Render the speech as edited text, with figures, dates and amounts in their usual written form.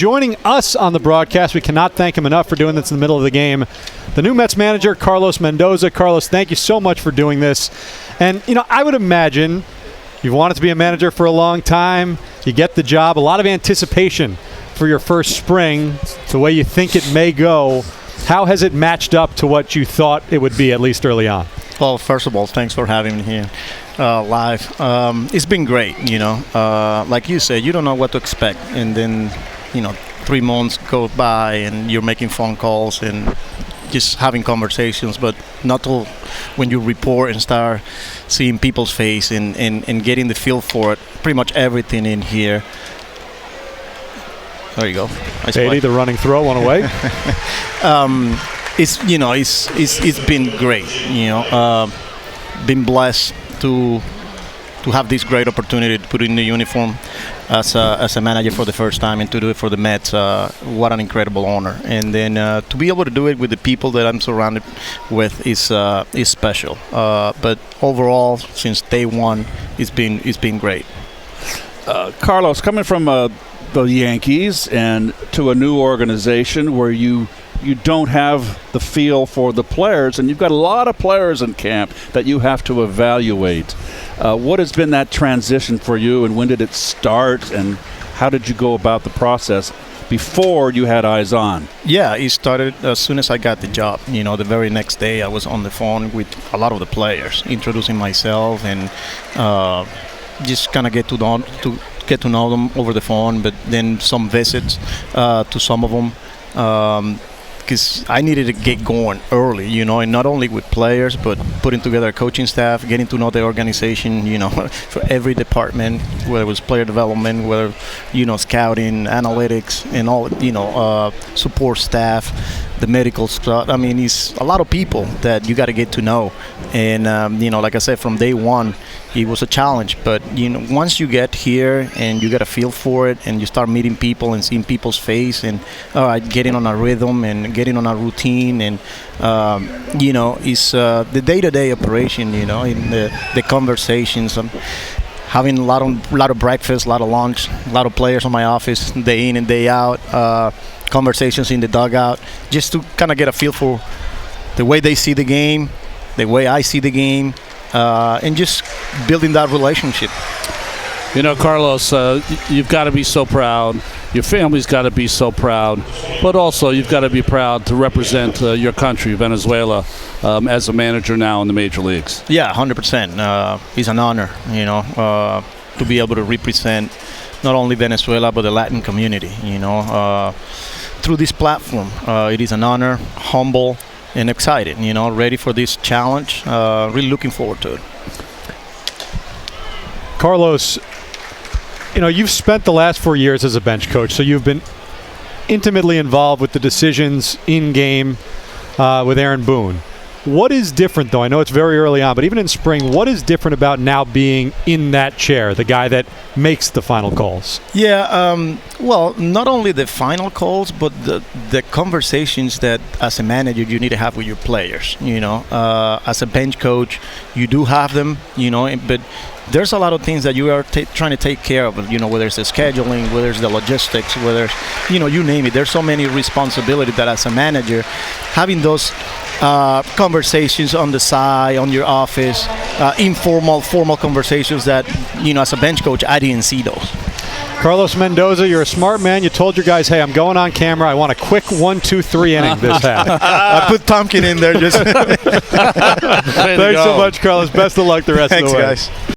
Joining us on the broadcast, we cannot thank him enough for doing this in the middle of the game, the new Mets manager, Carlos Mendoza. Carlos, thank you so much for doing this. And, I would imagine you've wanted to be a manager for a long time. You get the job, a lot of anticipation for your first spring, the way you think it may go. How has it matched up to what you thought it would be, at least early on? Well, first of all, thanks for having me here live. It's been great, Like you said, you don't know what to expect. And then, 3 months go by and you're making phone calls and just having conversations. But not till when you report and start seeing people's face and getting the feel for it, pretty much everything in here. There you go. Nice 80, play. the running throw, one away. It's been great. Been blessed to have this great opportunity to put in the uniform as a manager for the first time and to do it for the Mets. What an incredible honor! And then to be able to do it with the people that I'm surrounded with is special. But overall, since day one, it's been great. Carlos, coming from the Yankees and to a new organization where you don't have the feel for the players, and you've got a lot of players in camp that you have to evaluate. What has been that transition for you, and when did it start, and how did you go about the process before you had eyes on? Yeah, it started as soon as I got the job. The very next day I was on the phone with a lot of the players, introducing myself and just kind of get to know them over the phone, but then some visits to some of them. Because I needed to get going early, and not only with players, but putting together a coaching staff, getting to know the organization, for every department, whether it was player development, whether, scouting, analytics, and all, support staff, the medical stuff. I mean, it's a lot of people that you got to get to know. And, like I said, from day one, it was a challenge. But, once you get here and you get a feel for it and you start meeting people and seeing people's face and getting on a rhythm and getting on a routine and, it's the day-to-day operation, in the conversations. Having a lot of breakfast, a lot of lunch, a lot of players on my office, day in and day out, conversations in the dugout, just to kind of get a feel for the way they see the game, the way I see the game, and just building that relationship. Carlos, you've got to be so proud. Your family's got to be so proud. But also, you've got to be proud to represent your country, Venezuela, as a manager now in the major leagues. Yeah, 100%. It's an honor, to be able to represent not only Venezuela, but the Latin community, through this platform. It is an honor, humble, and excited, ready for this challenge. Really looking forward to it. Carlos, you've spent the last 4 years as a bench coach, so you've been intimately involved with the decisions in-game with Aaron Boone. What is different, though? I know it's very early on, but even in spring, what is different about now being in that chair, the guy that makes the final calls? Yeah, well, not only the final calls, but the conversations that, as a manager, you need to have with your players. As a bench coach, you do have them, but there's a lot of things that you are trying to take care of, whether it's the scheduling, whether it's the logistics, whether, you name it. There's so many responsibilities that as a manager, having those conversations on the side, on your office, informal, formal conversations that, as a bench coach, I didn't see those. Carlos Mendoza, you're a smart man. You told your guys, hey, I'm going on camera. I want a quick 1-2-3 inning this half. I put Tompkin in there. Just Thanks so much, Carlos. Best of luck the rest of the way. Thanks, guys.